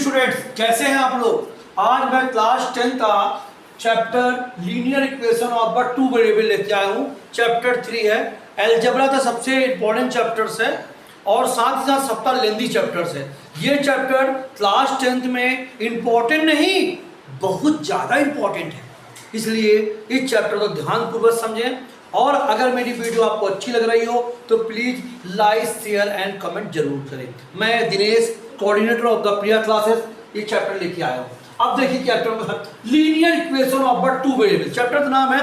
Students, कैसे हैं आप लोग। आज मैं क्लास 10 का chapter linear equation of but two variable लेके आया हूँ। चैप्टर 3 है। अलजेब्रा का सबसे इंपॉर्टेंट चैप्टर्स है और साथ ही साथ सबका लेंदी चैप्टर्स है। ये चैप्टर क्लास 10th में इंपॉर्टेंट नहीं, बहुत ज़्यादा इंपॉर्टेंट है, इसलिए इस चैप्टर को ध्यानपूर्वक समझें। और अगर मेरी वीडियो आपको अच्छी लग रही हो तो please like, share and comment जरूर करें। मैं Dinesh, coordinator of the Priya classes, ये चैप्टर लेके आया हूँ। अब देखिए chapter linear equation of but two variable, chapter का नाम है।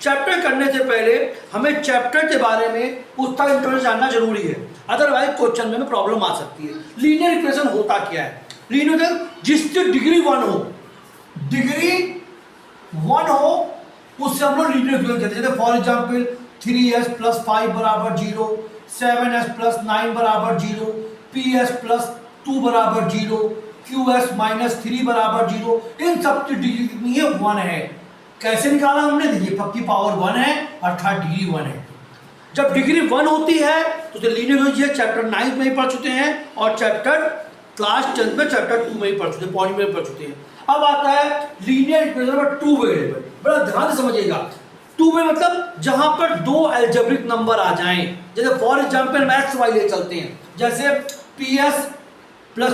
चैप्टर करने से पहले हमें चैप्टर के बारे में उसका इंट्रोडक्शन जानना जरूरी है, अदरवाइज क्वेश्चन में प्रॉब्लम आ सकती है। लीनियर इक्वेशन होता क्या है? लीनियर जिसकी डिग्री 1 हो, डिग्री 1 हो उससे हम लोग लीनियर इक्वेशन कहते हैं। जैसे for example 3s + 5 = 0, 7s + 9 = 0, ps + 2 = 0, qs - 3 = 0। इन सब की डिग्री कितनी है? 1 है। कैसे निकाला हमने? देखिए सबकी पावर 1 है अर्थात डिग्री 1 है। जब डिग्री 1 होती है तो लीनियर इक्वेशन चैप्टर 9 में ही पढ़ चुके हैं और चैप्टर क्लास 10 में चैप्टर 2 में ही पढ़ चुके हैं, पॉइंट में पढ़ चुके हैं। अब आता है लीनियर इक्वेशन में टू वेरिएबल। बड़ा ध्यान से समझिएगा। टू में मतलब जहां पर दो अलजेब्रिक नंबर आ जाएं, जैसे फॉर एग्जांपल मैथ्स वाई ले चलते हैं, जैसे ps + qy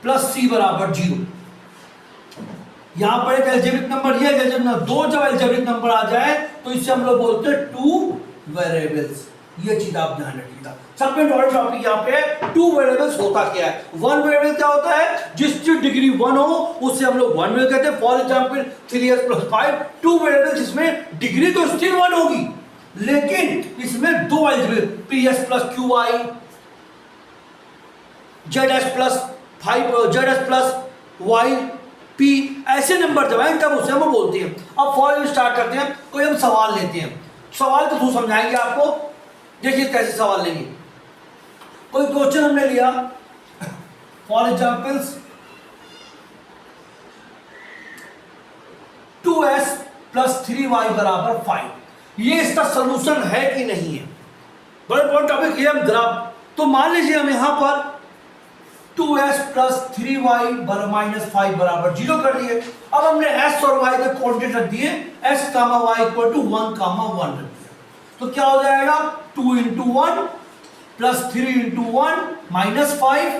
+ c = 0। यहां पर एक अलजेब्रिक नंबर, ये अलजेब्रिक नंबर, दो जब अलजेब्रिक नंबर आ जाए तो इसे हम लोग बोलते हैं टू वेरिएबल्स। ये चीज आप ध्यान रखिएगा। सबसे इंपॉर्टेंट टॉपिक यहाँ पे टू वेरिएबल्स होता क्या है। वन वेरिएबल क्या होता है? जिसकी डिग्री 1 हो उसे हम लोग वन वेरिएबल कहते हैं। For example 3s + 5, two variable जिसमें डिग्री तो स्टिल 1 होगी लेकिन इसमें दो algebraic ps + qy, zs + 5, zs + y, p, ऐसे नंबर जब आए तब उसे हम बोलते हैं। अब फॉर स्टार्ट करते हैं। कोई हम सवाल लेते हैं, सवाल तो समझाएंगे आपको। देखिए कैसे सवाल लेंगे। कोई क्वेश्चन हमने लिया, फॉर एग्जाम्पल 2s + 3y = 5। ये इसका सोल्यूशन है कि नहीं है, बड़े इंपॉर्टेंट टॉपिक है। हम ग्राफ, तो मान लीजिए हम यहां पर 2s + 3y - 5 = 0 कर दिए। अब हमने s और y के कोऑर्डिनेट रख दिए, s, y = 1, 1 रख दिया। तो क्या हो जाएगा? 2 × 1 + 3 × 1 -5,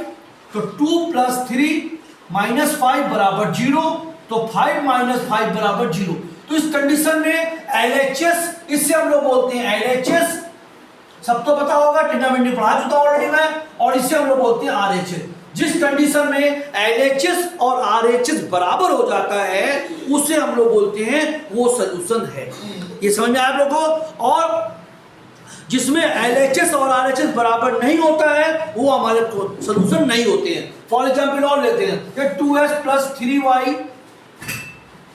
तो 2 + 3 - 5 = 0, तो 5 - 5 = 0। तो इस कंडीशन में LHS, इससे हम लोग बोलते हैं LHS, सब तो पता होगा, ट्रिग्नोमेट्री पढ़ा चुका ऑलरेडी मैं, और इससे हम लोग बोलते हैं RHS। जिस कंडीशन में LHS और RHS बराबर हो जाता है उसे हम लोग बोलते हैं वो सॉल्यूशन है। ये समझ में आया आप लोगों को? और जिसमें LHS और RHS बराबर नहीं होता है वो हमारे सॉल्यूशन नहीं होते हैं। फॉर एग्जांपल और लेते हैं कि 2s + 3y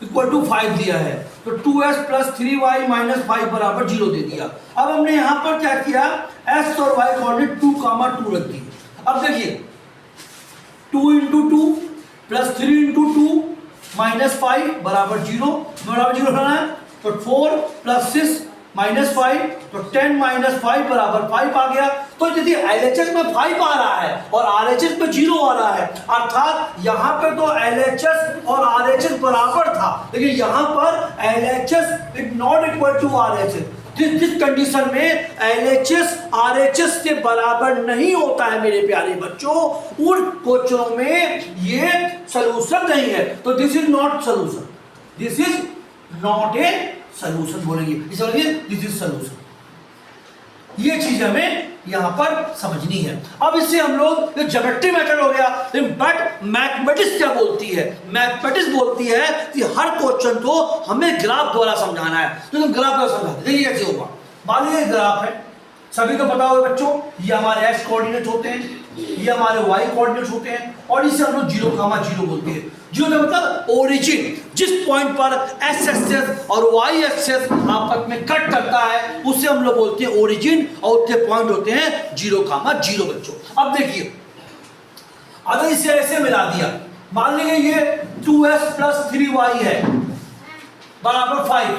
= 5 दिया है, तो 2s + 3y - 5 = 0 दे दिया। अब हमने यहां पर क्या किया? s और y कोऑर्डिनेट 2, 2 रख दिए। अब देखिए 2 × 2 + 3 × 2 - 5 = 0, बराबर 0 होना है। तो 4 + 6 - 5, तो 10 - 5 = 5 आ गया। तो यदि LHS में 5 आ रहा है और RHS में 0 आ रहा है, अर्थात यहां पे तो LHS और RHS बराबर था, लेकिन यहां पर LHS is not equal to RHS। जिस कंडीशन में LHS RHS के बराबर नहीं होता है मेरे प्यारे बच्चों, उन क्वेश्चनों में ये सॉल्यूशन नहीं है। तो this is not solution, this is not a solution बोलेंगे, दिस इज सॉल्यूशन। ये चीज हमें यहां पर समझनी है। अब इससे हम लोग ज्योमेट्री मेथड हो गया, बट मैथमेटिक्स क्या बोलती है? मैथमेटिक्स बोलती है कि हर क्वेश्चन को हमें ग्राफ द्वारा समझाना है। तो तुम ग्राफ द्वारा समझाते, देखिए कैसे होगा। मान लीजिए ग्राफ है, सभी को पता होगा बच्चों, ये हमारे x कोऑर्डिनेट होते हैं, ये हमारे y कोऑर्डिनेट होते हैं, और इसे हम लोग 0, 0 बोलते हैं। 0 का मतलब ओरिजिन, जिस पॉइंट पर x एक्सिस और y एक्सिस आपस में कट करता है उसे हम लोग बोलते हैं ओरिजिन, और उसके पॉइंट होते हैं 0, 0 बच्चों। अब देखिए अगर इसे ऐसे मिला दिया, मान लीजिए ये 2s + 3y है = 5,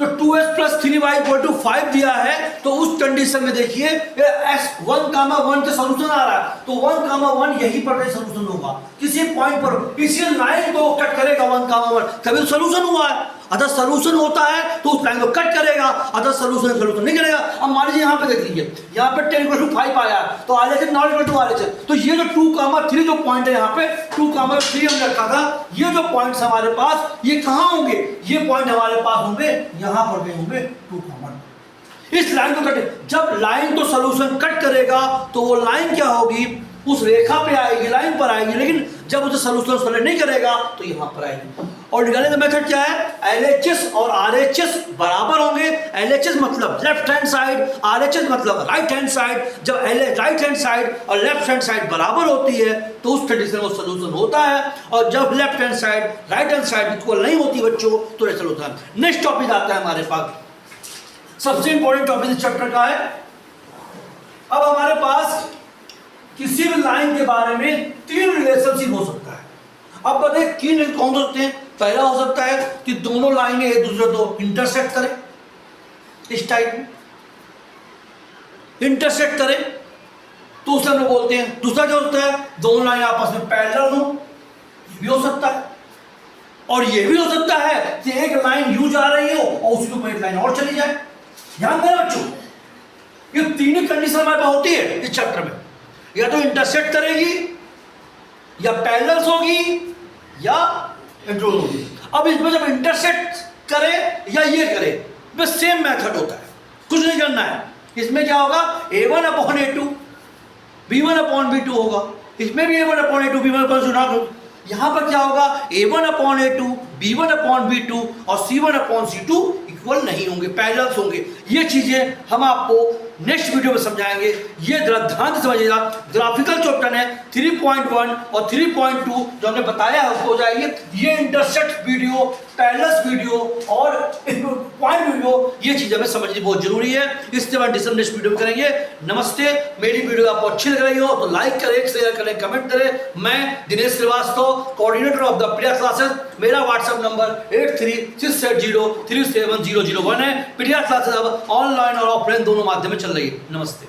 तो 2s plus 3y equal to 5 दिया है, तो उस कंडीशन में देखिए s 1, 1 का सॉल्यूशन आ रहा है, तो 1, 1 यही पर सॉल्यूशन होगा किसी पॉइंट पर, इसी लाइन को कट करेगा 1, 1 तभी तो सॉल्यूशन हुआ है। अगर सॉल्यूशन होता है तो उस लाइन को कट करेगा, अगर सॉल्यूशन नहीं करेगा। अब मान लीजिए यहाँ पे देख लीजिए, यहाँ पे 10 इक्वल टू 5 आया तो RHS not equal to RHS, तो ये जो 2, 3 जो पॉइंट है यहाँ पे 2, 3 हमने रखा था, ये जो पॉइंट्स हमारे पास ये कहाँ होंगे, ये पॉइंट हमारे पास होंगे यहाँ पर भी होंगे 2, 1। इस लाइन को कट, जब लाइन तो सॉल्यूशन कट करेगा तो वो लाइन क्या होगी, उस रेखा पे आएगी, लाइन पर आएगी, लेकिन जब उसे सॉल्यूशन सॉल्व नहीं करेगा तो यहाँ पर आएगी। और निकालने का मेथड क्या है, LHS और RHS बराबर होंगे। LHS मतलब लेफ्ट हैंड साइड, RHS मतलब राइट हैंड साइड। जब राइट हैंड साइड और लेफ्ट हैंड साइड बराबर होती है तो उस कंडीशन में सॉल्यूशन होता है, और जब left hand side right hand side equal नहीं होती बच्चों तो ऐसा होता है। नेक्स्ट टॉपिक आता है हमारे पास, सबसे इंपॉर्टेंट टॉपिक इस चैप्टर का है। अब हमारे पास किसी भी लाइन के बारे में 3 रिलेशनशिप हो सकता है। अब बताइए 3 कौन हो सकते हैं। पहला हो सकता है कि दोनों लाइनें एक दूसरे को इंटरसेक्ट करें, इस टाइप में इंटरसेक्ट करें तो उसे हम लोग बोलते हैं। दूसरा क्या होता है, दोनों लाइन आपस में पैरेलल हो, ये भी हो सकता है। और ये भी हो सकता है कि एक लाइन यूं जा रही हो और उसके ऊपर एक लाइन और चली जाए। ध्यान देना बच्चों, ये 3 ही कंडीशन हमारे पास होती है इस चैप्टर में, या तो इंटरसेक्ट करेगी, या पैरेलल्स होगी, या इंट्रोल होगी। अब इसमें जब इंटरसेक्ट करे या ये करे, बस सेम मेथड होता है, कुछ नहीं करना है। इसमें क्या होगा, A1/A2 B1/B2 होगा, इसमें भी A1/A2 B1/A2। यहां पर क्या होगा, A1/A2 B1/B2 और C1/C2 इक्वल नहीं होंगे, पैरेलल्स होंगे। ये चीजें हम आपको नेक्स्ट वीडियो में समझाएंगे। ये ध्यान से समझिएगा, ग्राफिकल चैप्टर है 3.1 और 3.2 जो हमने बताया है उसको हो जाएगी। ये इंटरसेक्ट वीडियो, पैरेलल्स वीडियो और पॉइंट वीडियो, ये चीजें हमें समझनी बहुत जरूरी है। इसके बाद नेक्स्ट वीडियो में करेंगे। नमस्ते, मेरी वीडियो आपको अच्छी लग रही हो तो लाइक करें, शेयर करें, कमेंट करें। मैं Dinesh Srivastava, coordinator of the Priya classes. मेरा व्हाट्सएप नंबर 8368037001 है। प्रिया क्लासेस अब ऑनलाइन और ऑफलाइन दोनों माध्यम में चल रही है। नमस्ते।